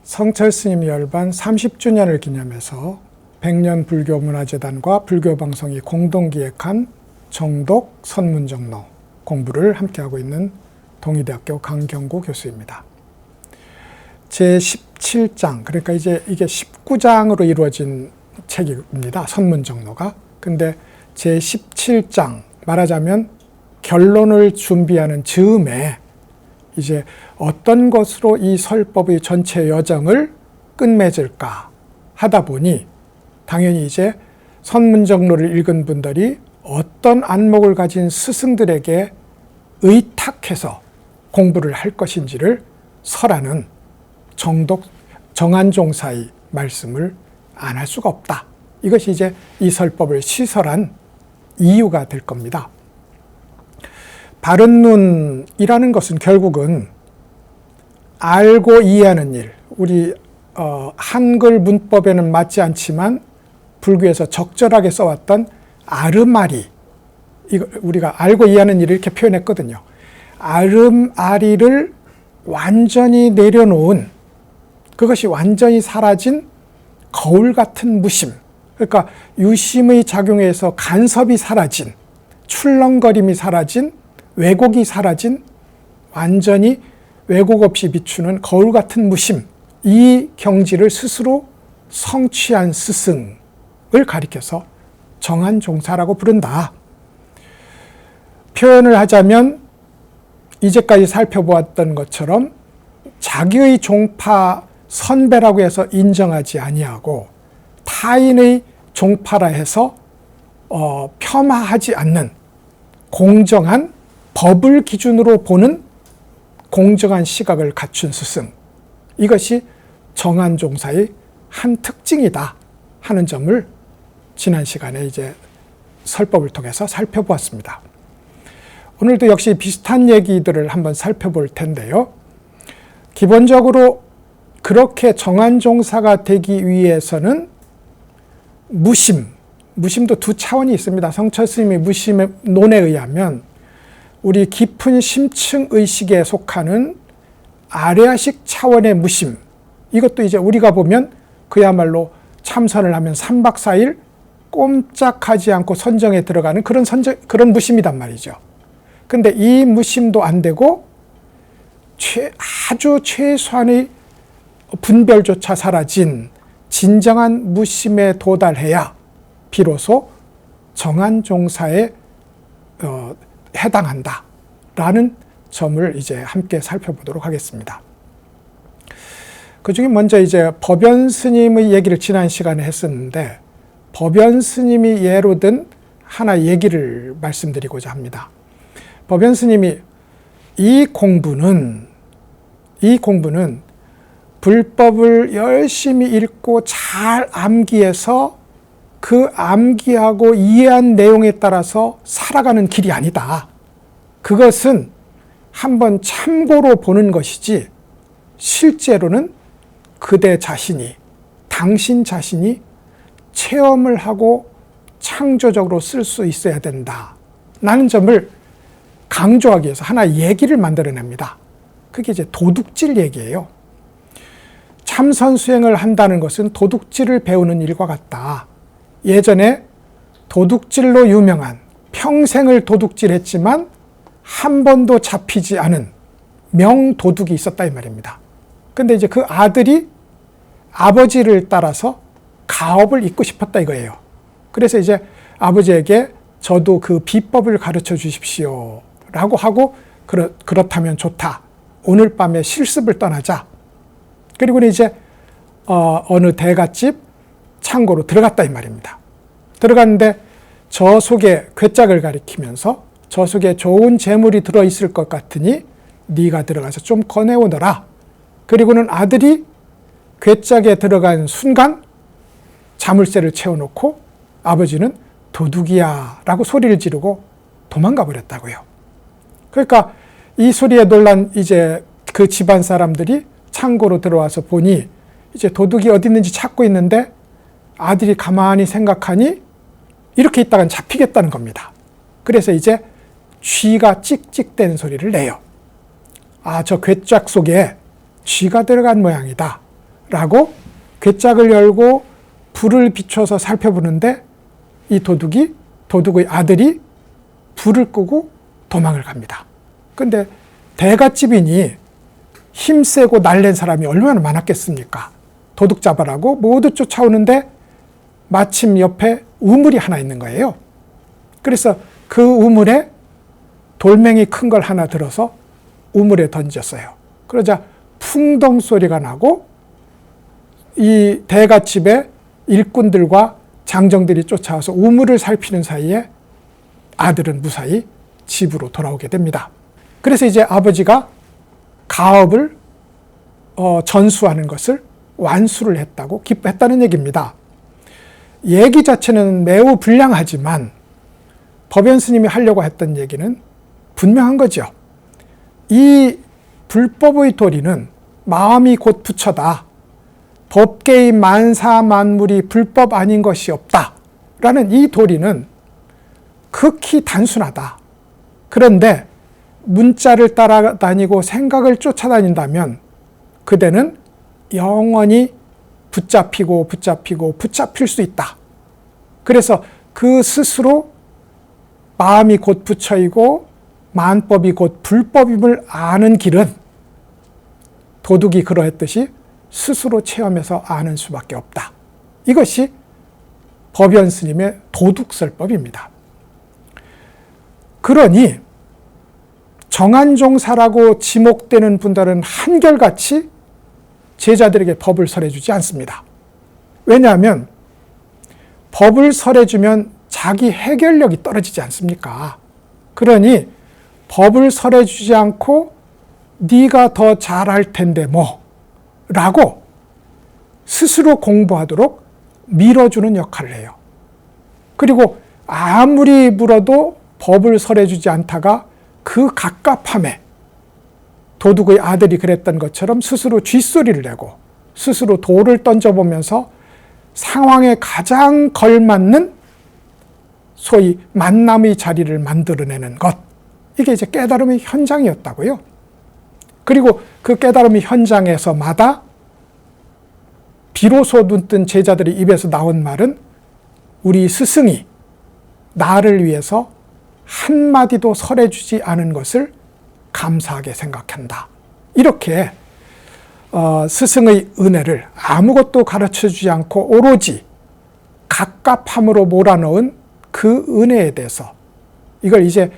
성철 스님 열반 30주년을 기념해서 백년불교문화재단과 불교방송이 공동 기획한 정독 선문정로 공부를 함께하고 있는 동의대학교 강경구 교수입니다. 제17장, 그러니까 이제 이게 19장으로 이루어진 책입니다. 선문정로가. 근데 제17장, 말하자면 결론을 준비하는 즈음에 이제 어떤 것으로 이 설법의 전체 여정을 끝맺을까 하다 보니 당연히 이제 선문정로를 읽은 분들이 어떤 안목을 가진 스승들에게 의탁해서 공부를 할 것인지를 설하는 정안종사의 말씀을 안 할 수가 없다. 이것이 이제 이 설법을 시설한 이유가 될 겁니다. 바른눈이라는 것은 결국은 알고 이해하는 일, 우리 한글 문법에는 맞지 않지만 불교에서 적절하게 써왔던 아르마리, 이거 우리가 알고 이해하는 일을 이렇게 표현했거든요. 아르마리를 완전히 내려놓은, 그것이 완전히 사라진 거울 같은 무심, 그러니까 유심의 작용에서 간섭이 사라진, 출렁거림이 사라진, 왜곡이 사라진, 완전히 왜곡 없이 비추는 거울 같은 무심, 이 경지를 스스로 성취한 스승을 가리켜서 정안종사라고 부른다. 표현을 하자면 이제까지 살펴보았던 것처럼 자기의 종파 선배라고 해서 인정하지 아니하고 타인의 종파라 해서 폄하하지 않는 공정한 법을 기준으로 보는 공정한 시각을 갖춘 스승, 이것이 정안종사의 한 특징이다 하는 점을 지난 시간에 이제 설법을 통해서 살펴보았습니다. 오늘도 역시 비슷한 얘기들을 한번 살펴볼 텐데요. 기본적으로 그렇게 정안종사가 되기 위해서는 무심도 두 차원이 있습니다. 성철 스님의 무심의 논에 의하면 우리 깊은 심층 의식에 속하는 아레아식 차원의 무심, 이것도 이제 우리가 보면 그야말로 참선을 하면 3박 4일 꼼짝하지 않고 선정에 들어가는 그런 무심이단 말이죠. 근데 이 무심도 안 되고 아주 최소한의 분별조차 사라진 진정한 무심에 도달해야 비로소 정안종사에 해당한다라는 점을 이제 함께 살펴보도록 하겠습니다. 그 중에 먼저 이제 법연 스님의 얘기를 지난 시간에 했었는데, 법연 스님이 예로 든 하나 얘기를 말씀드리고자 합니다. 법연 스님이 이 공부는 불법을 열심히 읽고 잘 암기해서 그 암기하고 이해한 내용에 따라서 살아가는 길이 아니다. 그것은 한번 참고로 보는 것이지 실제로는 그대 자신이, 당신 자신이 체험을 하고 창조적으로 쓸 수 있어야 된다 라는 점을 강조하기 위해서 하나 얘기를 만들어냅니다. 그게 이제 도둑질 얘기예요. 참선 수행을 한다는 것은 도둑질을 배우는 일과 같다. 예전에 도둑질로 유명한, 평생을 도둑질했지만 한 번도 잡히지 않은 명도둑이 있었다 이 말입니다. 근데 이제 그 아들이 아버지를 따라서 가업을 잇고 싶었다 이거예요. 그래서 이제 아버지에게 저도 그 비법을 가르쳐 주십시오 라고 하고, 그렇다면 좋다. 오늘 밤에 실습을 떠나자. 그리고는 이제 어느 대갓집 창고로 들어갔다 이 말입니다. 들어갔는데 저 속에 괴짝을 가리키면서 저 속에 좋은 재물이 들어있을 것 같으니 네가 들어가서 좀 꺼내오너라. 그리고는 아들이 괴짝에 들어간 순간 자물쇠를 채워놓고 아버지는 도둑이야 라고 소리를 지르고 도망가 버렸다고요. 그러니까 이 소리에 놀란 이제 그 집안 사람들이 창고로 들어와서 보니 이제 도둑이 어디 있는지 찾고 있는데 아들이 가만히 생각하니 이렇게 있다간 잡히겠다는 겁니다. 그래서 이제 쥐가 찍찍대는 소리를 내요. 아, 저 괴짝 속에 쥐가 들어간 모양이다 라고 괴짝을 열고 불을 비춰서 살펴보는데 이 도둑의 아들이 불을 끄고 도망을 갑니다. 근데 대갓집이니 힘세고 날랜 사람이 얼마나 많았겠습니까? 도둑 잡아라고 모두 쫓아오는데 마침 옆에 우물이 하나 있는 거예요. 그래서 그 우물에 돌멩이 큰 걸 하나 들어서 우물에 던졌어요. 그러자 풍덩 소리가 나고 이 대갓집에 일꾼들과 장정들이 쫓아와서 우물을 살피는 사이에 아들은 무사히 집으로 돌아오게 됩니다. 그래서 이제 아버지가 가업을 전수하는 것을 완수를 했다고 기뻐했다는 얘기입니다. 얘기 자체는 매우 불량하지만 법연 스님이 하려고 했던 얘기는 분명한 거죠. 이 불법의 도리는 마음이 곧 부처다. 법계의 만사만물이 불법 아닌 것이 없다. 라는 이 도리는 극히 단순하다. 그런데 문자를 따라다니고 생각을 쫓아다닌다면 그대는 영원히 붙잡힐 수 있다. 그래서 그 스스로 마음이 곧 부처이고 만법이 곧 불법임을 아는 길은 도둑이 그러했듯이 스스로 체험해서 아는 수밖에 없다. 이것이 법연 스님의 도둑설법입니다. 그러니 정한종사라고 지목되는 분들은 한결같이 제자들에게 법을 설해주지 않습니다. 왜냐하면 법을 설해주면 자기 해결력이 떨어지지 않습니까? 그러니 법을 설해주지 않고 네가 더 잘할 텐데 뭐 라고 스스로 공부하도록 밀어주는 역할을 해요. 그리고 아무리 물어도 법을 설해주지 않다가 그 갑갑함에 도둑의 아들이 그랬던 것처럼 스스로 쥐소리를 내고 스스로 돌을 던져보면서 상황에 가장 걸맞는 소위 만남의 자리를 만들어내는 것. 이게 이제 깨달음의 현장이었다고요. 그리고 그 깨달음의 현장에서마다 비로소 눈뜬 제자들의 입에서 나온 말은 우리 스승이 나를 위해서 한마디도 설해주지 않은 것을 감사하게 생각한다. 이렇게 스승의 은혜를 아무것도 가르쳐주지 않고 오로지 갑갑함으로 몰아넣은 그 은혜에 대해서 이걸 이제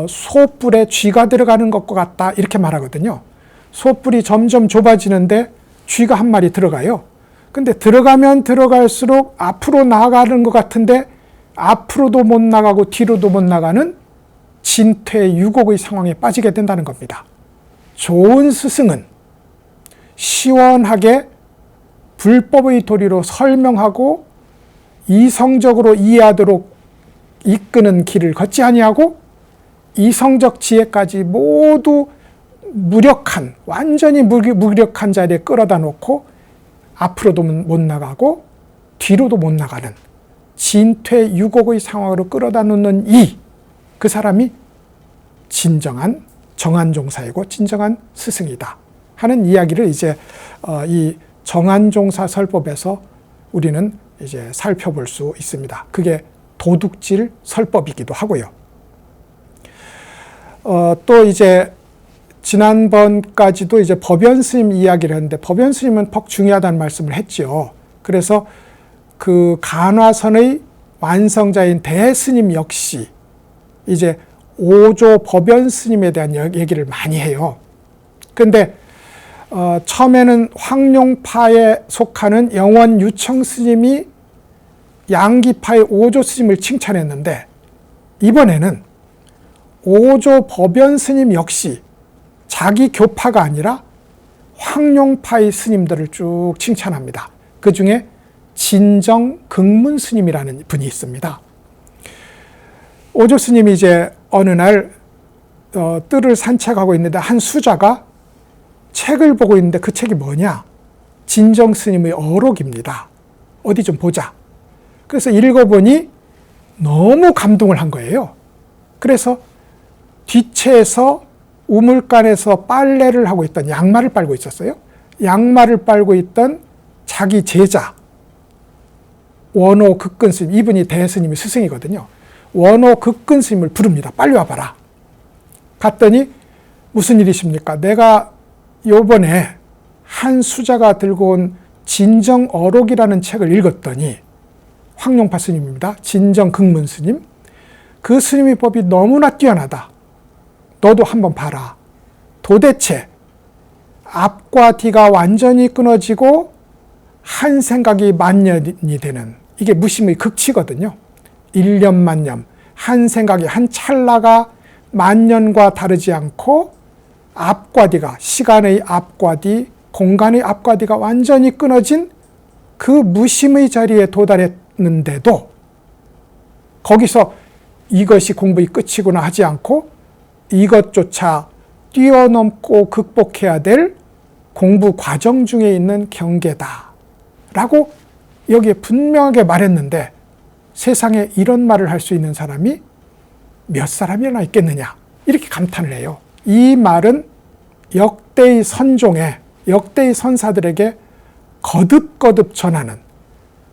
소뿔에 쥐가 들어가는 것과 같다 이렇게 말하거든요. 소뿔이 점점 좁아지는데 쥐가 한 마리 들어가요. 근데 들어가면 들어갈수록 앞으로 나아가는 것 같은데 앞으로도 못 나가고 뒤로도 못 나가는 진퇴유곡의 상황에 빠지게 된다는 겁니다. 좋은 스승은 시원하게 불법의 도리로 설명하고 이성적으로 이해하도록 이끄는 길을 걷지 아니하고 이성적 지혜까지 모두 완전히 무력한 자리에 끌어다 놓고 앞으로도 못 나가고 뒤로도 못 나가는 진퇴유곡의 상황으로 끌어다 놓는 그 사람이 진정한 정한종사이고 진정한 스승이다 하는 이야기를 이제 이 정한종사 설법에서 우리는 이제 살펴볼 수 있습니다. 그게 도둑질 설법이기도 하고요. 또 이제 지난번까지도 이제 법연 스님 이야기를 했는데 법연 스님은 퍽 중요하다는 말씀을 했죠. 그래서 그 간화선의 완성자인 대스님 역시 이제 오조 법연 스님에 대한 얘기를 많이 해요. 근데 처음에는 황룡파에 속하는 영원 유청 스님이 양기파의 오조 스님을 칭찬했는데 이번에는 오조 법연 스님 역시 자기 교파가 아니라 황룡파의 스님들을 쭉 칭찬합니다. 그 중에 진정 극문 스님이라는 분이 있습니다. 오조 스님이 이제 어느 날 뜰을 산책하고 있는데 한 수자가 책을 보고 있는데 그 책이 뭐냐? 진정 스님의 어록입니다. 어디 좀 보자. 그래서 읽어보니 너무 감동을 한 거예요. 그래서 뒷채에서 우물간에서 빨래를 하고 있던 양말을 빨고 있었어요. 양말을 빨고 있던 자기 제자 원호 극근 스님, 이분이 대스님의 스승이거든요. 원호 극근 스님을 부릅니다. 빨리 와봐라. 갔더니 무슨 일이십니까? 내가 요번에 한 수자가 들고 온 진정어록이라는 책을 읽었더니, 황룡파 스님입니다. 진정극문 스님. 그 스님의 법이 너무나 뛰어나다. 너도 한번 봐라. 도대체 앞과 뒤가 완전히 끊어지고 한 생각이 만년이 되는, 이게 무심의 극치거든요. 일념만념, 한 생각이, 한 찰나가 만년과 다르지 않고 앞과 뒤가, 시간의 앞과 뒤, 공간의 앞과 뒤가 완전히 끊어진 그 무심의 자리에 도달했는데도 거기서 이것이 공부의 끝이구나 하지 않고 이것조차 뛰어넘고 극복해야 될 공부 과정 중에 있는 경계다 라고 여기에 분명하게 말했는데, 세상에 이런 말을 할 수 있는 사람이 몇 사람이나 있겠느냐, 이렇게 감탄을 해요. 이 말은 역대의 선종에, 역대의 선사들에게 거듭거듭 전하는,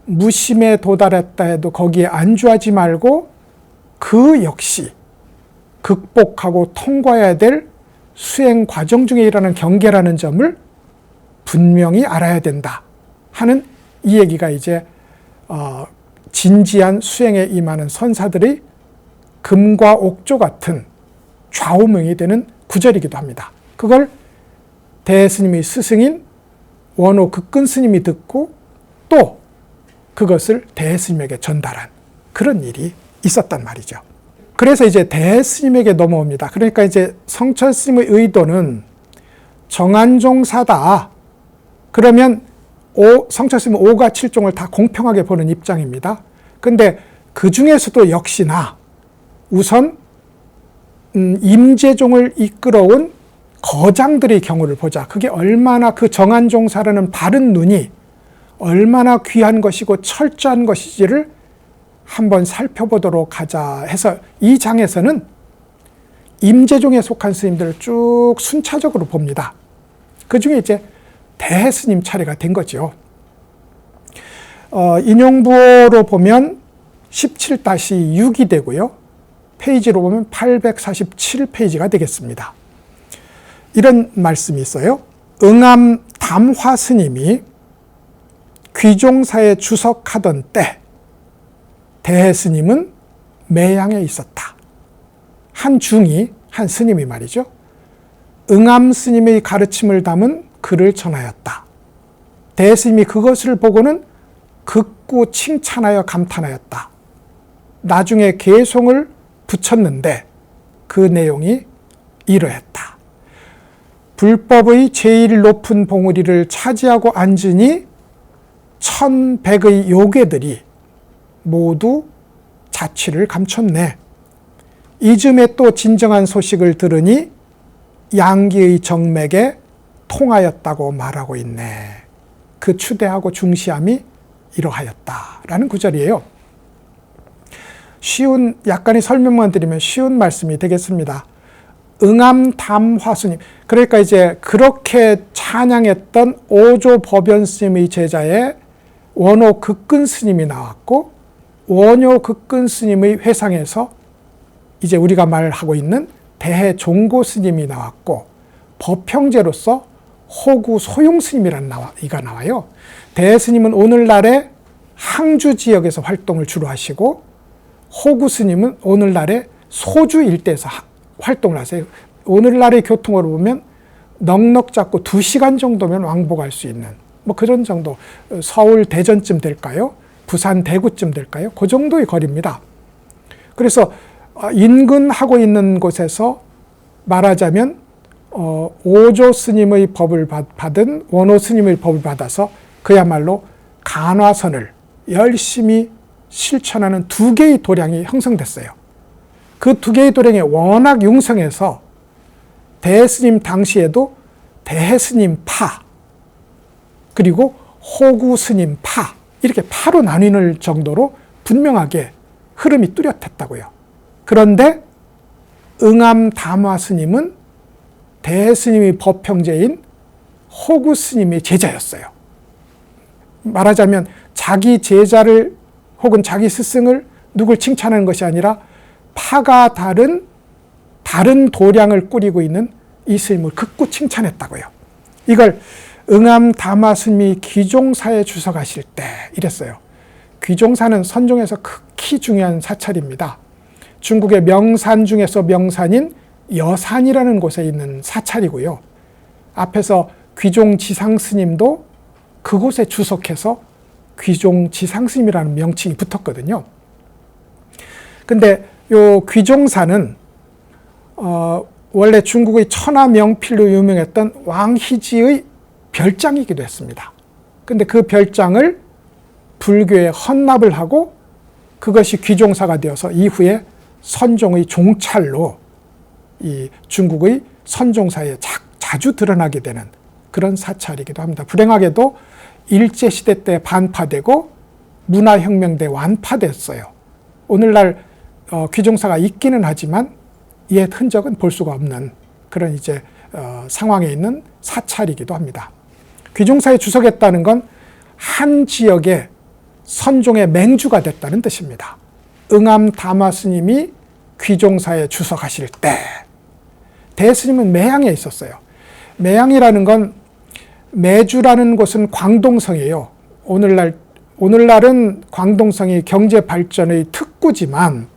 무심에 도달했다 해도 거기에 안주하지 말고 그 역시 극복하고 통과해야 될 수행 과정 중에 일하는 경계라는 점을 분명히 알아야 된다 하는 이 얘기가 이제 진지한 수행에 임하는 선사들의 금과 옥조 같은 좌우명이 되는 구절이기도 합니다. 그걸 대스님의 스승인 원호 극근 스님이 듣고 또 그것을 대스님에게 전달한 그런 일이 있었단 말이죠. 그래서 이제 대스님에게 넘어옵니다. 그러니까 이제 성철 스님의 의도는 정한종사다. 그러면 성철 스님은 5가 7종을 다 공평하게 보는 입장입니다. 근데 그 중에서도 역시나 우선 임재종을 이끌어온 거장들의 경우를 보자. 그게 얼마나 그 정한종사라는 바른 눈이 얼마나 귀한 것이고 철저한 것인지를 한번 살펴보도록 하자 해서 이 장에서는 임재종에 속한 스님들을 쭉 순차적으로 봅니다. 그 중에 이제 대스님 차례가 된 거죠. 인용부호로 보면 17-6이 되고요. 페이지로 보면 847페이지가 되겠습니다. 이런 말씀이 있어요. 응암 담화 스님이 귀종사에 주석하던 때 대스님은 매양에 있었다. 한 중이, 한 스님이 말이죠. 응암 스님의 가르침을 담은 글을 전하였다. 대스님이 그것을 보고는 극구 칭찬하여 감탄하였다. 나중에 개송을 붙였는데 그 내용이 이러했다. 불법의 제일 높은 봉우리를 차지하고 앉으니 1100의 요괴들이 모두 자취를 감췄네. 이즘에 또 진정한 소식을 들으니 양기의 정맥에 통하였다고 말하고 있네. 그 추대하고 중시함이 이러하였다라는 구절이에요. 쉬운, 약간의 설명만 드리면 쉬운 말씀이 되겠습니다. 응암담화스님, 그러니까 이제 그렇게 찬양했던 오조 법연 스님의 제자에 원호 극근 스님이 나왔고, 원효 극근 스님의 회상에서 이제 우리가 말하고 있는 대해 종고 스님이 나왔고, 법형제로서 호구 소용 스님이라는 이가 나와요. 대해 스님은 오늘날의 항주 지역에서 활동을 주로 하시고, 호구 스님은 오늘날의 소주 일대에서 활동을 하세요. 오늘날의 교통으로 보면 넉넉 잡고 2시간 정도면 왕복할 수 있는 뭐 그런 정도, 서울 대전쯤 될까요? 부산 대구쯤 될까요? 그 정도의 거리입니다. 그래서 인근하고 있는 곳에서 말하자면 오조 스님의 법을 받은 원호 스님의 법을 받아서 그야말로 간화선을 열심히 실천하는 2개의 도량이 형성됐어요. 그 2개의 도량이 워낙 융성해서 대스님 당시에도 대스님 파, 그리고 호구 스님 파, 이렇게 파로 나뉘는 정도로 분명하게 흐름이 뚜렷했다고요. 그런데 응암 담화 스님은 대스님의 법형제인 호구 스님의 제자였어요. 말하자면 자기 제자를 혹은 자기 스승을 누굴 칭찬하는 것이 아니라 파가 다른 도량을 꾸리고 있는 이 스님을 극구 칭찬했다고요. 이걸 응암다마 스님이 귀종사에 주석하실 때 이랬어요. 귀종사는 선종에서 극히 중요한 사찰입니다. 중국의 명산 중에서 명산인 여산이라는 곳에 있는 사찰이고요. 앞에서 귀종지상 스님도 그곳에 주석해서 귀종지상스님이라는 명칭이 붙었거든요. 근데 요 귀종사는 원래 중국의 천하명필로 유명했던 왕희지의 별장이기도 했습니다. 근데 그 별장을 불교에 헌납을 하고 그것이 귀종사가 되어서 이후에 선종의 종찰로 이 중국의 선종사에 자주 드러나게 되는 그런 사찰이기도 합니다. 불행하게도 일제시대 때 반파되고 문화혁명 때 완파됐어요. 오늘날 귀종사가 있기는 하지만 옛 흔적은 볼 수가 없는 그런 이제 상황에 있는 사찰이기도 합니다. 귀종사에 주석했다는 건 한 지역의 선종의 맹주가 됐다는 뜻입니다. 응암다마 스님이 귀종사에 주석하실 때 대스님은 매양에 있었어요. 매양이라는 건 매주라는 곳은 광동성이에요. 오늘날은 광동성이 경제 발전의 특구지만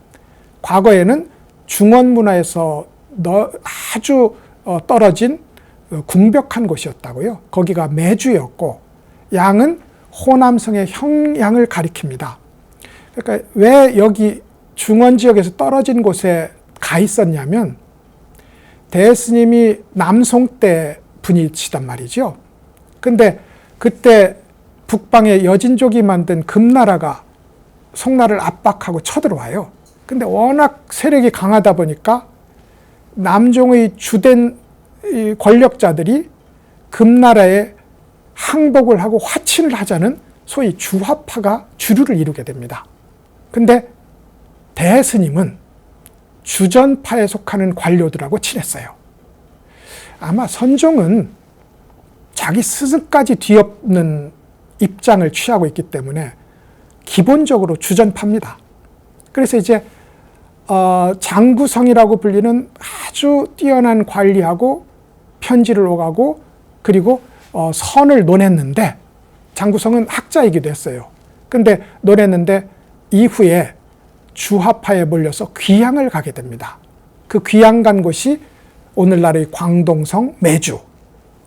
과거에는 중원문화에서 아주 떨어진 궁벽한 곳이었다고요. 거기가 매주였고 양은 호남성의 형양을 가리킵니다. 그러니까 왜 여기 중원 지역에서 떨어진 곳에 가 있었냐면 대스님이 남송 때 분이시단 말이죠. 근데 그때 북방의 여진족이 만든 금나라가 송나라를 압박하고 쳐들어와요. 근데 워낙 세력이 강하다 보니까 남종의 주된 권력자들이 금나라에 항복을 하고 화친을 하자는 소위 주화파가 주류를 이루게 됩니다. 근데 대스님은 주전파에 속하는 관료들하고 친했어요. 아마 선종은 자기 스승까지 뒤엎는 입장을 취하고 있기 때문에 기본적으로 주전파입니다. 그래서 이제 장구성이라고 불리는 아주 뛰어난 관리하고 편지를 오가고 그리고 선을 논했는데 장구성은 학자이기도 했어요. 근데 논했는데 이후에 주화파에 몰려서 귀양을 가게 됩니다. 그 귀양 간 곳이 오늘날의 광동성 매주,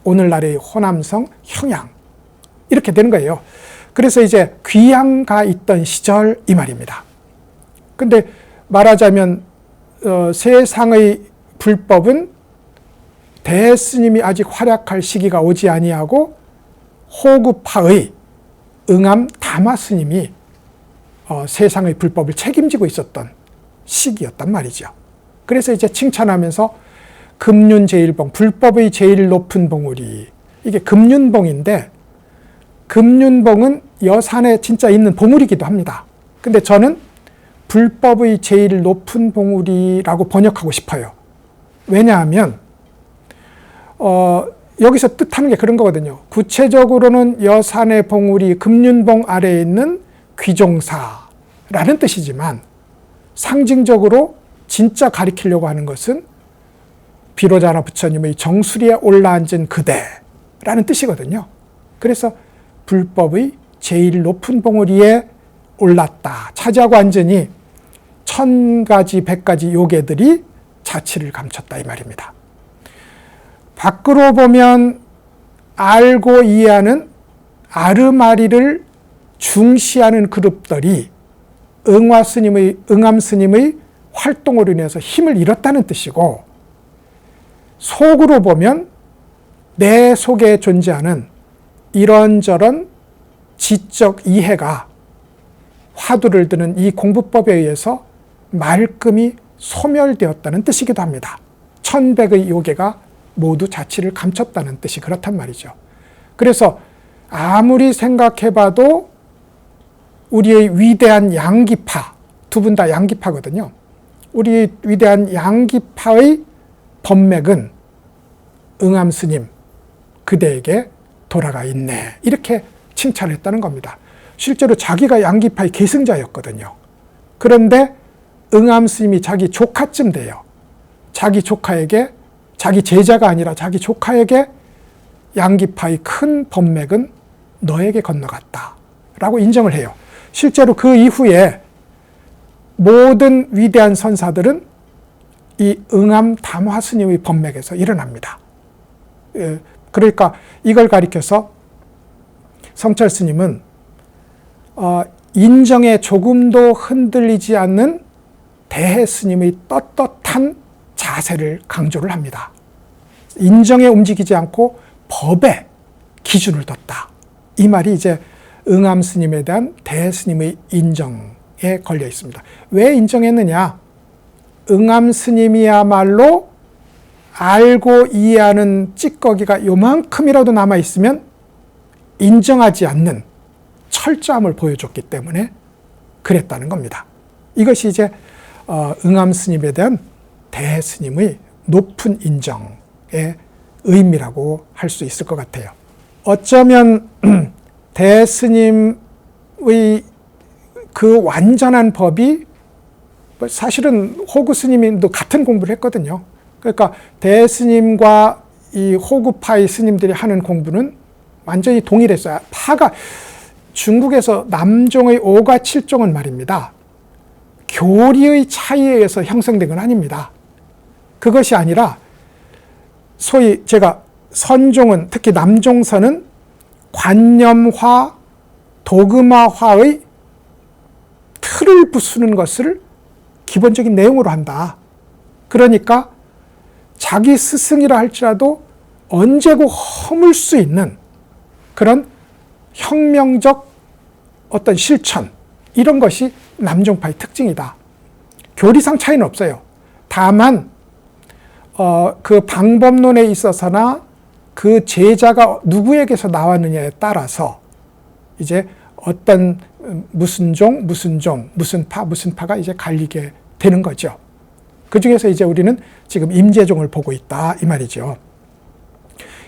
오늘날의 호남성 형양 이렇게 되는 거예요. 그래서 이제 귀양 가 있던 시절 이 말입니다. 근데 말하자면 세상의 불법은 대스님이 아직 활약할 시기가 오지 아니하고 호구파의 응암다마 스님이 세상의 불법을 책임지고 있었던 시기였단 말이죠. 그래서 이제 칭찬하면서 금륜 제일봉, 불법의 제일 높은 봉우리, 이게 금륜봉인데 금륜봉은 여산에 진짜 있는 봉우리이기도 합니다. 근데 저는 불법의 제일 높은 봉우리라고 번역하고 싶어요. 왜냐하면 여기서 뜻하는 게 그런 거거든요. 구체적으로는 여산의 봉우리 금륜봉 아래에 있는 귀종사라는 뜻이지만 상징적으로 진짜 가리키려고 하는 것은 비로자나 부처님의 정수리에 올라앉은 그대라는 뜻이거든요. 그래서 불법의 제일 높은 봉우리에 올랐다. 차지하고 앉으니 1000가지 100가지 요괴들이 자치를 감췄다 이 말입니다. 밖으로 보면 알고 이해하는 아르마리를 중시하는 그룹들이 응암스님의 활동으로 인해서 힘을 잃었다는 뜻이고, 속으로 보면 내 속에 존재하는 이런저런 지적 이해가 화두를 드는 이 공부법에 의해서 말끔히 소멸되었다는 뜻이기도 합니다. 1100의 요괴가 모두 자치를 감췄다는 뜻이 그렇단 말이죠. 그래서 아무리 생각해봐도 우리의 위대한 양기파, 두 분 다 양기파거든요. 우리 위대한 양기파의 법맥은 응암스님, 그대에게 돌아가 있네. 이렇게 칭찬했다는 겁니다. 실제로 자기가 양기파의 계승자였거든요. 그런데 응암 스님이 자기 조카쯤 돼요. 자기 조카에게, 자기 제자가 아니라 자기 조카에게 양기파의 큰 법맥은 너에게 건너갔다 라고 인정을 해요. 실제로 그 이후에 모든 위대한 선사들은 이 응암 담화 스님의 법맥에서 일어납니다. 그러니까 이걸 가리켜서 성철 스님은 인정에 조금도 흔들리지 않는 대해 스님의 떳떳한 자세를 강조를 합니다. 인정에 움직이지 않고 법에 기준을 뒀다. 이 말이 이제 응암 스님에 대한 대해 스님의 인정에 걸려 있습니다. 왜 인정했느냐? 응암 스님이야말로 알고 이해하는 찌꺼기가 요만큼이라도 남아있으면 인정하지 않는 철저함을 보여줬기 때문에 그랬다는 겁니다. 이것이 이제 응암 스님에 대한 대해 스님의 높은 인정의 의미라고 할 수 있을 것 같아요. 어쩌면 대해 스님의 그 완전한 법이 사실은 호구 스님도 같은 공부를 했거든요. 그러니까 대해 스님과 이 호구파의 스님들이 하는 공부는 완전히 동일했어요. 파가 중국에서 남종의 5가 7종은 말입니다. 교리의 차이에 의해서 형성된 건 아닙니다. 그것이 아니라 소위 제가 선종은, 특히 남종선은 관념화, 도그마화의 틀을 부수는 것을 기본적인 내용으로 한다. 그러니까 자기 스승이라 할지라도 언제고 허물 수 있는 그런 혁명적 어떤 실천, 이런 것이 남종파의 특징이다. 교리상 차이는 없어요. 다만 그 방법론에 있어서나 그 제자가 누구에게서 나왔느냐에 따라서 이제 어떤 무슨 종, 무슨 파가 이제 갈리게 되는 거죠. 그 중에서 이제 우리는 지금 임재종을 보고 있다 이 말이죠.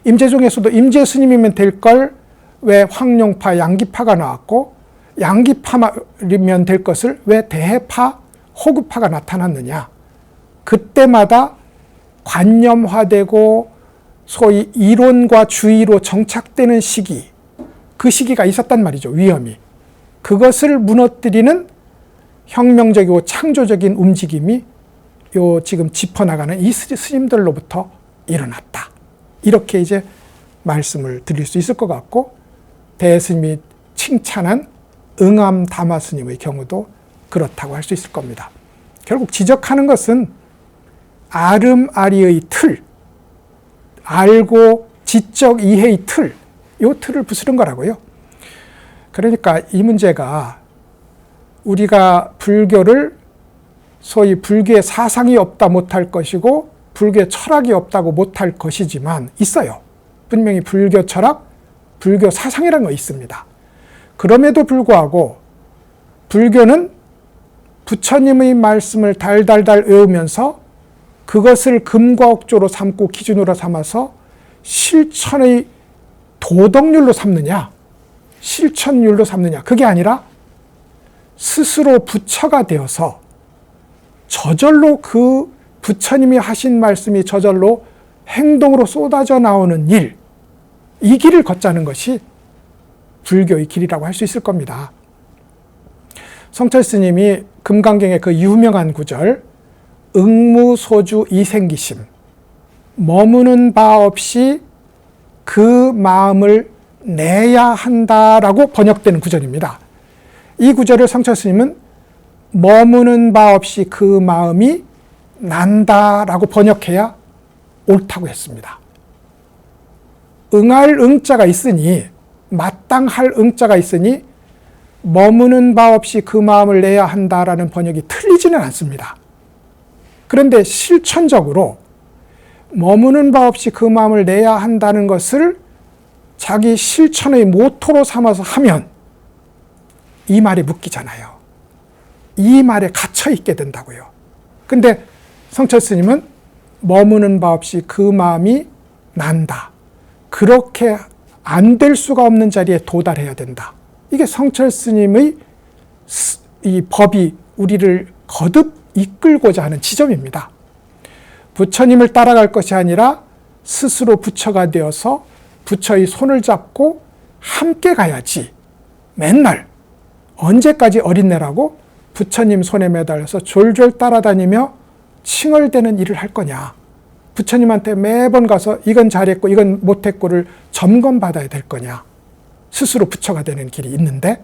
임재종에서도 임재 스님이면 될 걸 왜 황룡파, 양기파가 나왔고, 양기파면 될 것을 왜 대해파, 호구파가 나타났느냐. 그때마다 관념화되고 소위 이론과 주의로 정착되는 시기, 그 시기가 있었단 말이죠. 위험이. 그것을 무너뜨리는 혁명적이고 창조적인 움직임이 요 지금 짚어나가는 이 스님들로부터 일어났다. 이렇게 이제 말씀을 드릴 수 있을 것 같고, 대스님이 칭찬한 응암 담화 스님의 경우도 그렇다고 할 수 있을 겁니다. 결국 지적하는 것은 아름아리의 틀, 알고 지적 이해의 틀, 이 틀을 부수는 거라고요. 그러니까 이 문제가 우리가 불교를 소위 불교의 사상이 없다 못할 것이고 불교의 철학이 없다고 못할 것이지만 있어요. 분명히 불교 철학, 불교 사상이라는 거 있습니다. 그럼에도 불구하고 불교는 부처님의 말씀을 달달달 외우면서 그것을 금과 억조로 삼고 기준으로 삼아서 실천의 도덕률로 삼느냐, 실천율로 삼느냐, 그게 아니라 스스로 부처가 되어서 저절로 그 부처님이 하신 말씀이 저절로 행동으로 쏟아져 나오는 일, 이 길을 걷자는 것이 불교의 길이라고 할 수 있을 겁니다. 성철 스님이 금강경의 그 유명한 구절, 응무소주 이생기심, 머무는 바 없이 그 마음을 내야 한다라고 번역되는 구절입니다. 이 구절을 성철 스님은 머무는 바 없이 그 마음이 난다라고 번역해야 옳다고 했습니다. 응할 응자가 있으니, 마땅할 응자가 있으니 머무는 바 없이 그 마음을 내야 한다라는 번역이 틀리지는 않습니다. 그런데 실천적으로 머무는 바 없이 그 마음을 내야 한다는 것을 자기 실천의 모토로 삼아서 하면 이 말에 묶이잖아요. 이 말에 갇혀 있게 된다고요. 근데 성철 스님은 머무는 바 없이 그 마음이 난다. 그렇게 안 될 수가 없는 자리에 도달해야 된다. 이게 성철 스님의 이 법이 우리를 거듭 이끌고자 하는 지점입니다. 부처님을 따라갈 것이 아니라 스스로 부처가 되어서 부처의 손을 잡고 함께 가야지. 맨날 언제까지 어린애라고 부처님 손에 매달려서 졸졸 따라다니며 칭얼대는 일을 할 거냐. 부처님한테 매번 가서 이건 잘했고 이건 못했고를 점검받아야 될 거냐. 스스로 부처가 되는 길이 있는데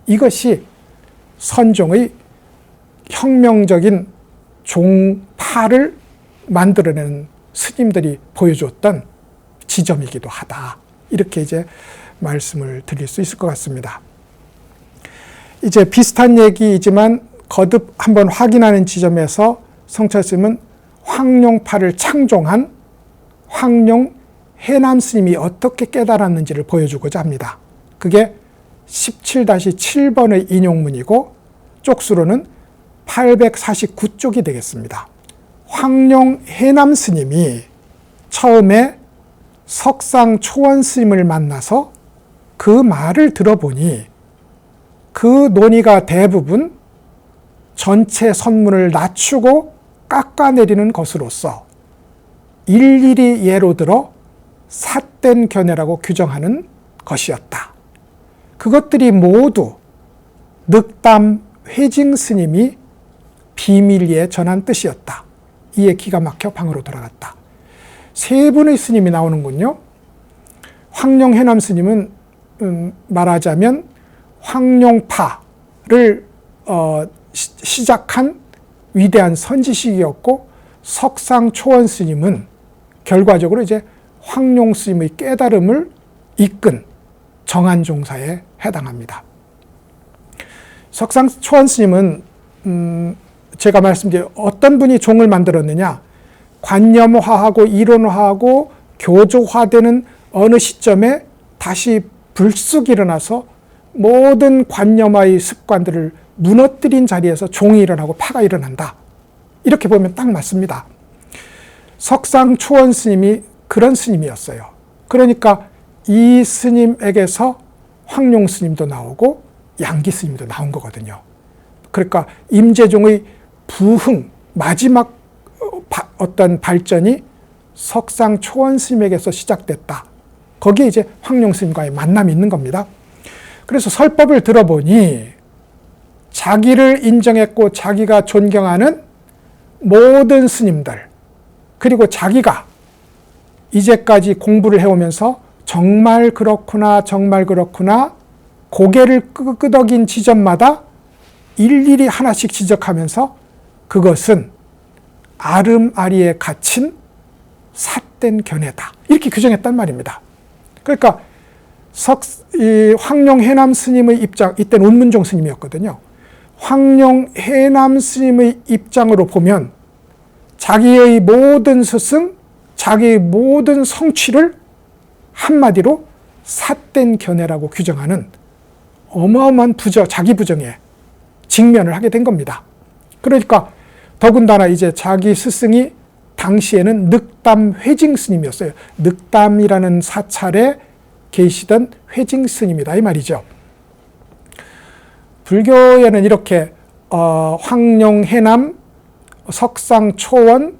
이것이 선종의 혁명적인 종파를 만들어내는 스님들이 보여줬던 지점이기도 하다. 이렇게 이제 말씀을 드릴 수 있을 것 같습니다. 이제 비슷한 얘기이지만 거듭 한번 확인하는 지점에서 성철 스님은 황룡파를 창종한 황룡 해남 스님이 어떻게 깨달았는지를 보여주고자 합니다. 그게 17-7번의 인용문이고 쪽수로는 849쪽이 되겠습니다. 황룡 해남 스님이 처음에 석상 초원 스님을 만나서 그 말을 들어보니 그 논의가 대부분 전체 선문을 낮추고 깎아내리는 것으로서 일일이 예로 들어 삿된 견해라고 규정하는 것이었다. 그것들이 모두 늑담 회징 스님이 비밀리에 전한 뜻이었다. 이에 기가 막혀 방으로 돌아갔다. 세 분의 스님이 나오는군요. 황룡 해남 스님은 말하자면 황룡파를 시작한 위대한 선지식이었고 석상 초원 스님은 결과적으로 이제 황룡 스님의 깨달음을 이끈 정한종사에 해당합니다. 석상 초원 스님은 제가 말씀드린 어떤 분이 종을 만들었느냐, 관념화하고 이론화하고 교조화되는 어느 시점에 다시 불쑥 일어나서 모든 관념화의 습관들을 무너뜨린 자리에서 종이 일어나고 파가 일어난다. 이렇게 보면 딱 맞습니다. 석상 초원 스님이 그런 스님이었어요. 그러니까 이 스님에게서 황룡 스님도 나오고 양기 스님도 나온 거거든요. 그러니까 임재종의 부흥, 마지막 어떤 발전이 석상 초원 스님에게서 시작됐다. 거기에 이제 황룡 스님과의 만남이 있는 겁니다. 그래서 설법을 들어보니 자기를 인정했고 자기가 존경하는 모든 스님들, 그리고 자기가 이제까지 공부를 해오면서 정말 그렇구나, 정말 그렇구나 고개를 끄덕인 지점마다 일일이 하나씩 지적하면서 그것은 아름아리에 갇힌 삿된 견해다. 이렇게 규정했단 말입니다. 그러니까 황룡 해남 스님의 입장, 이때는 운문종 스님이었거든요. 황룡 해남 스님의 입장으로 보면 자기의 모든 스승, 자기의 모든 성취를 한마디로 삿된 견해라고 규정하는 어마어마한 자기 부정에 직면을 하게 된 겁니다. 그러니까 더군다나 이제 자기 스승이 당시에는 늑담 회징 스님이었어요. 늑담이라는 사찰에 계시던 회징 스님이다 이 말이죠. 불교에는 이렇게 황룡 해남, 석상 초원,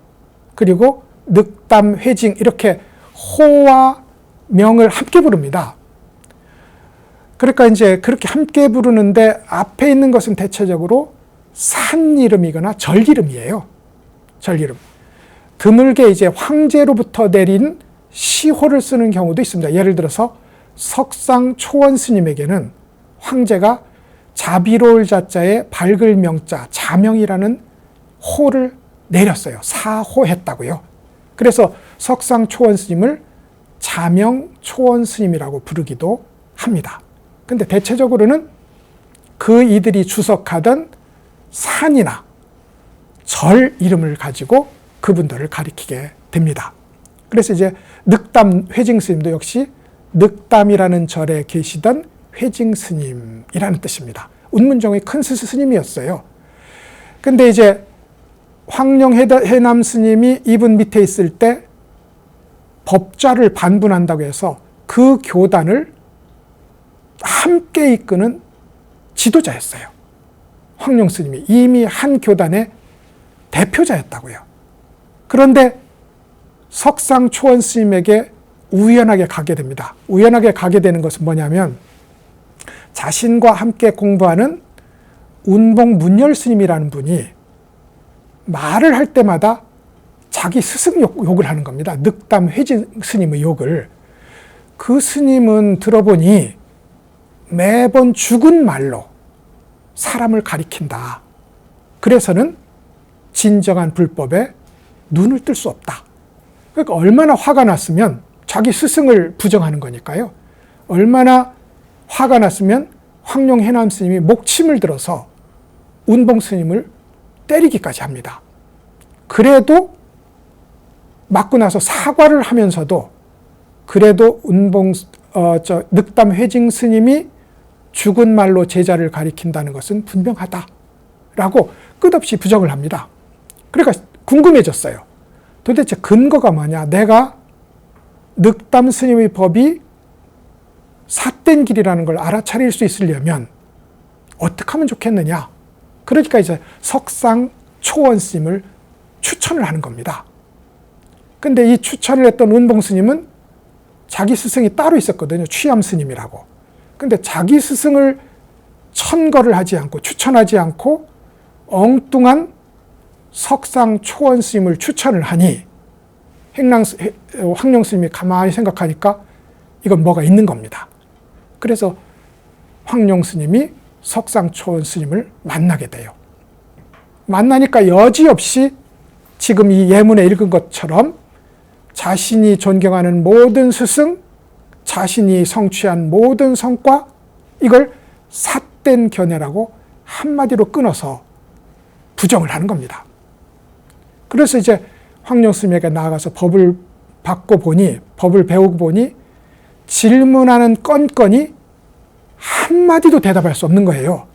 그리고 늑담 회징 이렇게 호와 명을 함께 부릅니다. 그러니까 이제 그렇게 함께 부르는데 앞에 있는 것은 대체적으로 산 이름이거나 절 이름이에요. 절 이름. 드물게 이제 황제로부터 내린 시호를 쓰는 경우도 있습니다. 예를 들어서 석상 초원 스님에게는 황제가 자비로울 자자에 밝을 명자 자명이라는 호를 내렸어요. 사호했다고요. 그래서 석상 초원 스님을 자명 초원 스님이라고 부르기도 합니다. 근데 대체적으로는 그 이들이 주석하던 산이나 절 이름을 가지고 그분들을 가리키게 됩니다. 그래서 이제 늑담 회징 스님도 역시 늑담이라는 절에 계시던 회징 스님이라는 뜻입니다. 운문종의 큰 스님이었어요. 근데 이제 황룡 해남 스님이 이분 밑에 있을 때 법좌를 반분한다고 해서 그 교단을 함께 이끄는 지도자였어요. 황룡 스님이 이미 한 교단의 대표자였다고요. 그런데 석상 초원 스님에게 우연하게 가게 됩니다. 우연하게 가게 되는 것은 뭐냐면 자신과 함께 공부하는 운봉 문열 스님이라는 분이 말을 할 때마다 자기 스승 욕을 하는 겁니다. 늑담 회진 스님의 욕을. 그 스님은 들어보니 매번 죽은 말로 사람을 가리킨다. 그래서는 진정한 불법에 눈을 뜰 수 없다. 그러니까 얼마나 화가 났으면 자기 스승을 부정하는 거니까요. 얼마나 화가 났으면 황룡 해남 스님이 목침을 들어서 운봉 스님을 때리기까지 합니다. 그래도 맞고 나서 사과를 하면서도 그래도 늑담 회징 스님이 죽은 말로 제자를 가리킨다는 것은 분명하다라고 끝없이 부정을 합니다. 그러니까 궁금해졌어요. 도대체 근거가 뭐냐? 내가 늑담 스님의 법이 삿된 길이라는 걸 알아차릴 수 있으려면 어떻게 하면 좋겠느냐? 그러니까 이제 석상 초원 스님을 추천을 하는 겁니다. 근데 이 추천을 했던 운봉 스님은 자기 스승이 따로 있었거든요. 취암 스님이라고. 근데 자기 스승을 천거를 하지 않고 추천하지 않고 엉뚱한 석상 초원 스님을 추천을 하니 황룡 스님이 가만히 생각하니까 이건 뭐가 있는 겁니다. 그래서 황룡 스님이 석상 초원 스님을 만나게 돼요. 만나니까 여지없이 지금 이 예문에 읽은 것처럼 자신이 존경하는 모든 스승, 자신이 성취한 모든 성과, 이걸 삿된 견해라고 한마디로 끊어서 부정을 하는 겁니다. 그래서 이제 황룡 스님에게 나아가서 법을 배우고 보니 질문하는 건건이 한마디도 대답할 수 없는 거예요.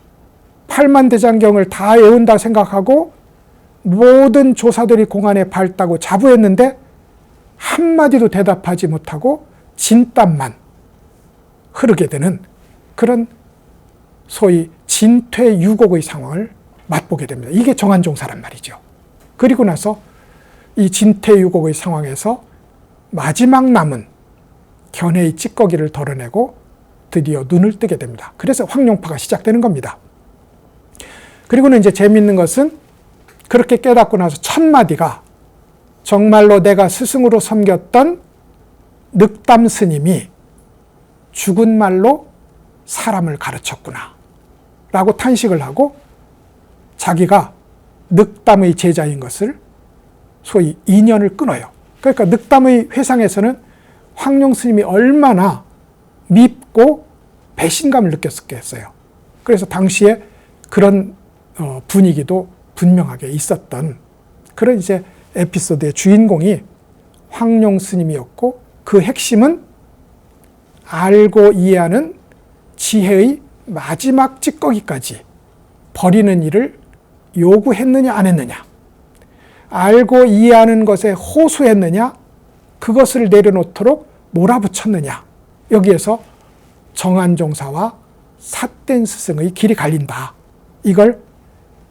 팔만대장경을 다 외운다 생각하고 모든 조사들이 공안에 밝다고 자부했는데 한마디도 대답하지 못하고 진땀만 흐르게 되는 그런 소위 진퇴유곡의 상황을 맛보게 됩니다. 이게 정한종사란 말이죠. 그리고 나서 이 진퇴유곡의 상황에서 마지막 남은 견해의 찌꺼기를 덜어내고 드디어 눈을 뜨게 됩니다. 그래서 황룡파가 시작되는 겁니다. 그리고는 이제 재미있는 것은 그렇게 깨닫고 나서 첫 마디가 정말로 내가 스승으로 섬겼던 늑담 스님이 죽은 말로 사람을 가르쳤구나 라고 탄식을 하고 자기가 늑담의 제자인 것을 소위 인연을 끊어요. 그러니까 늑담의 회상에서는 황룡 스님이 얼마나 밉고 배신감을 느꼈겠어요. 그래서 당시에 그런 분위기도 분명하게 있었던 그런 이제 에피소드의 주인공이 황룡 스님이었고 그 핵심은 알고 이해하는 지혜의 마지막 찌꺼기까지 버리는 일을 요구했느냐 안 했느냐, 알고 이해하는 것에 호소했느냐, 그것을 내려놓도록 몰아붙였느냐, 여기에서 정한종사와 삿된 스승의 길이 갈린다. 이걸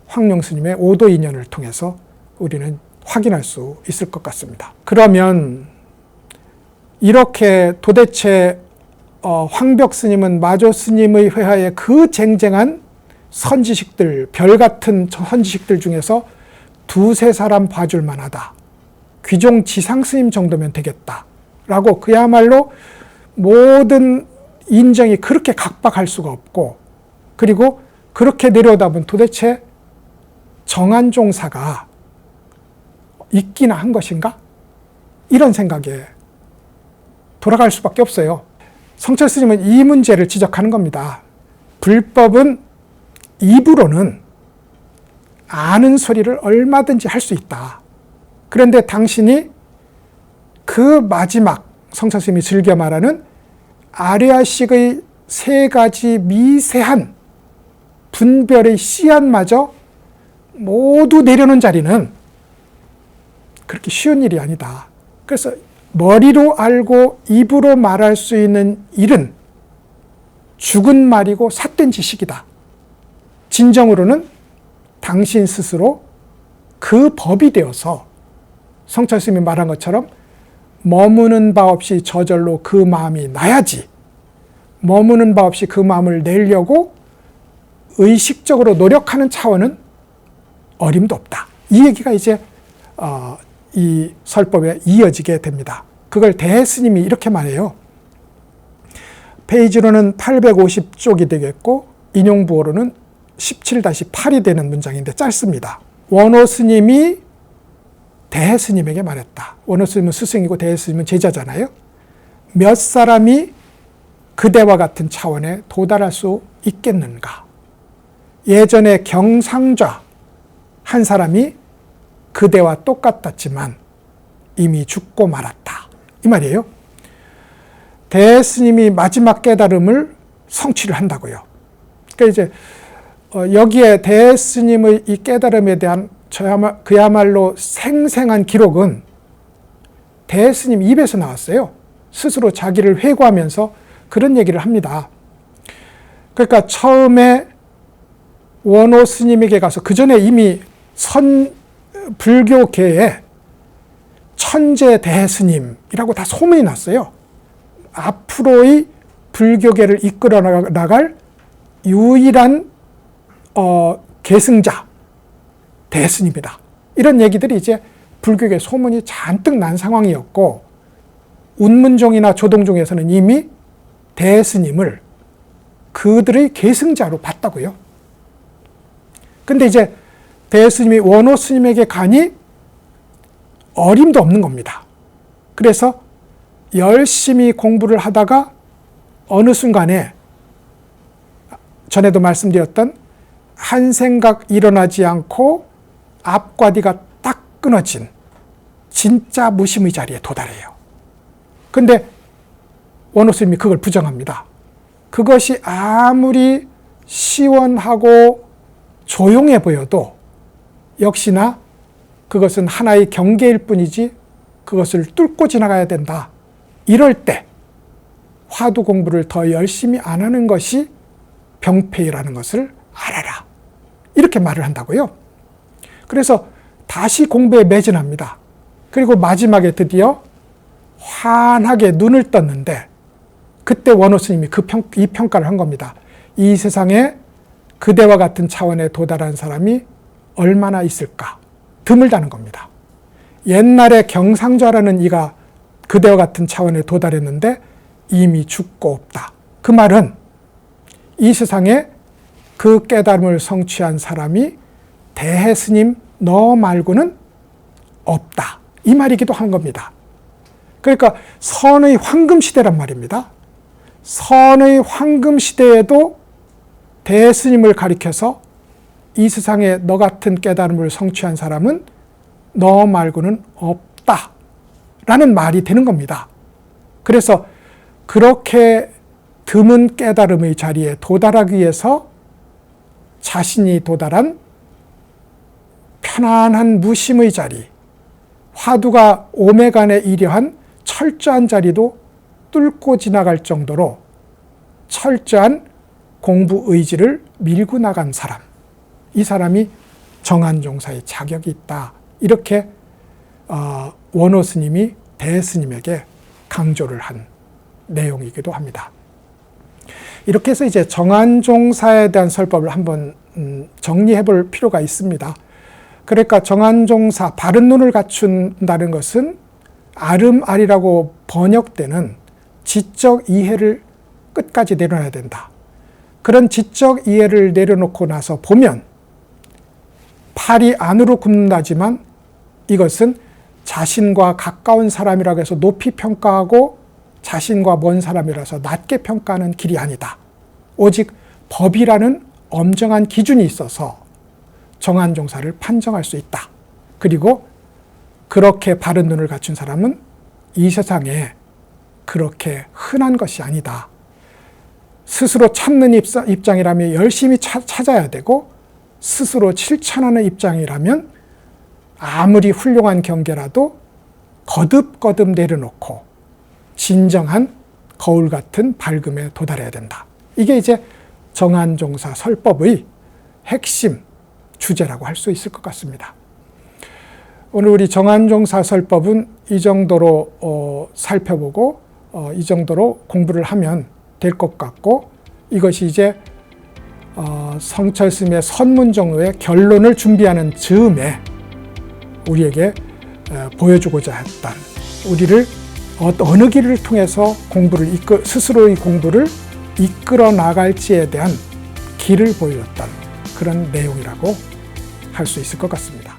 황룡 스님의 오도 인연을 통해서 우리는 확인할 수 있을 것 같습니다. 그러면 이렇게 도대체 황벽 스님은 마조 스님의 회하에 그 쟁쟁한 선지식들, 별 같은 선지식들 중에서 두세 사람 봐줄 만하다. 귀종 지상 스님 정도면 되겠다. 라고 그야말로 모든 인정이 그렇게 각박할 수가 없고, 그리고 그렇게 내려오다보면 도대체 정한종사가 있기나 한 것인가? 이런 생각에 돌아갈 수밖에 없어요. 성철 스님은 이 문제를 지적하는 겁니다. 불법은 입으로는 아는 소리를 얼마든지 할 수 있다. 그런데 당신이 그 마지막 성철 스님이 즐겨 말하는 아뢰아식의 세 가지 미세한 분별의 씨앗마저 모두 내려놓은 자리는 그렇게 쉬운 일이 아니다. 그래서 머리로 알고 입으로 말할 수 있는 일은 죽은 말이고 삿된 지식이다. 진정으로는 당신 스스로 그 법이 되어서 성철 스님이 말한 것처럼 머무는 바 없이 저절로 그 마음이 나야지, 머무는 바 없이 그 마음을 내려고 의식적으로 노력하는 차원은 어림도 없다. 이 얘기가 이제 이 설법에 이어지게 됩니다. 그걸 대스님이 이렇게 말해요. 페이지로는 850쪽이 되겠고 인용부호로는 17-8이 되는 문장인데 짧습니다. 원호 스님이 대스님에게 말했다. 원호 스님은 스승이고 대스님은 제자잖아요. 몇 사람이 그대와 같은 차원에 도달할 수 있겠는가? 예전에 경상좌 한 사람이 그대와 똑같았지만 이미 죽고 말았다. 이 말이에요. 대스님이 마지막 깨달음을 성취를 한다고요. 그러니까 이제 여기에 대스님의 이 깨달음에 대한 그야말로 생생한 기록은 대스님 입에서 나왔어요. 스스로 자기를 회고하면서 그런 얘기를 합니다. 그러니까 처음에 원호 스님에게 가서 그 전에 이미 불교계에 천재 대스님이라고 다 소문이 났어요. 앞으로의 불교계를 이끌어 나갈 유일한 계승자 대스님이다. 이런 얘기들이 이제 불교계 소문이 잔뜩 난 상황이었고 운문종이나 조동종에서는 이미 대스님을 그들의 계승자로 봤다고요. 근데 이제 대스님이 원호 스님에게 가니 어림도 없는 겁니다. 그래서 열심히 공부를 하다가 어느 순간에 전에도 말씀드렸던 한 생각 일어나지 않고 앞과 뒤가 딱 끊어진 진짜 무심의 자리에 도달해요. 근데 원호 스님이 그걸 부정합니다. 그것이 아무리 시원하고 조용해 보여도 역시나 그것은 하나의 경계일 뿐이지 그것을 뚫고 지나가야 된다. 이럴 때 화두 공부를 더 열심히 안 하는 것이 병폐라는 것을 알아라. 이렇게 말을 한다고요. 그래서 다시 공부에 매진합니다. 그리고 마지막에 드디어 환하게 눈을 떴는데 그때 원호 스님이 이 평가를 한 겁니다. 이 세상에 그대와 같은 차원에 도달한 사람이 얼마나 있을까? 드물다는 겁니다. 옛날에 경상좌라는 이가 그대와 같은 차원에 도달했는데 이미 죽고 없다. 그 말은 이 세상에 그 깨달음을 성취한 사람이 대스님 너 말고는 없다. 이 말이기도 한 겁니다. 그러니까 선의 황금시대란 말입니다. 선의 황금시대에도 대스님을 가리켜서 이 세상에 너 같은 깨달음을 성취한 사람은 너 말고는 없다. 라는 말이 되는 겁니다. 그래서 그렇게 드문 깨달음의 자리에 도달하기 위해서 자신이 도달한 편안한 무심의 자리, 화두가 오매간에 이려한 철저한 자리도 뚫고 지나갈 정도로 철저한 공부 의지를 밀고 나간 사람, 이 사람이 정한종사의 자격이 있다. 이렇게 원호 스님이 대스님에게 강조를 한 내용이기도 합니다. 이렇게 해서 이제 정한종사에 대한 설법을 한번 정리해 볼 필요가 있습니다. 그러니까 정한종사, 바른 눈을 갖춘다는 것은 아름아리라고 번역되는 지적 이해를 끝까지 내려놔야 된다. 그런 지적 이해를 내려놓고 나서 보면 팔이 안으로 굽는다지만 이것은 자신과 가까운 사람이라고 해서 높이 평가하고 자신과 먼 사람이라서 낮게 평가하는 길이 아니다. 오직 법이라는 엄정한 기준이 있어서 정한종사를 판정할 수 있다. 그리고 그렇게 바른 눈을 갖춘 사람은 이 세상에 그렇게 흔한 것이 아니다. 스스로 찾는 입장이라면 열심히 찾아야 되고 스스로 실천하는 입장이라면 아무리 훌륭한 경계라도 거듭거듭 내려놓고 진정한 거울 같은 밝음에 도달해야 된다. 이게 이제 정한종사 설법의 핵심 주제라고 할 수 있을 것 같습니다. 오늘 우리 정한종사 설법은 이 정도로 살펴보고 이 정도로 공부를 하면 될 것 같고, 이것이 이제 성철 스님의 선문정로의 결론을 준비하는 즈음에 우리에게 보여주고자 했던, 우리를 어느 길을 통해서 스스로의 공부를 이끌어 나갈지에 대한 길을 보였던 그런 내용이라고 할 수 있을 것 같습니다.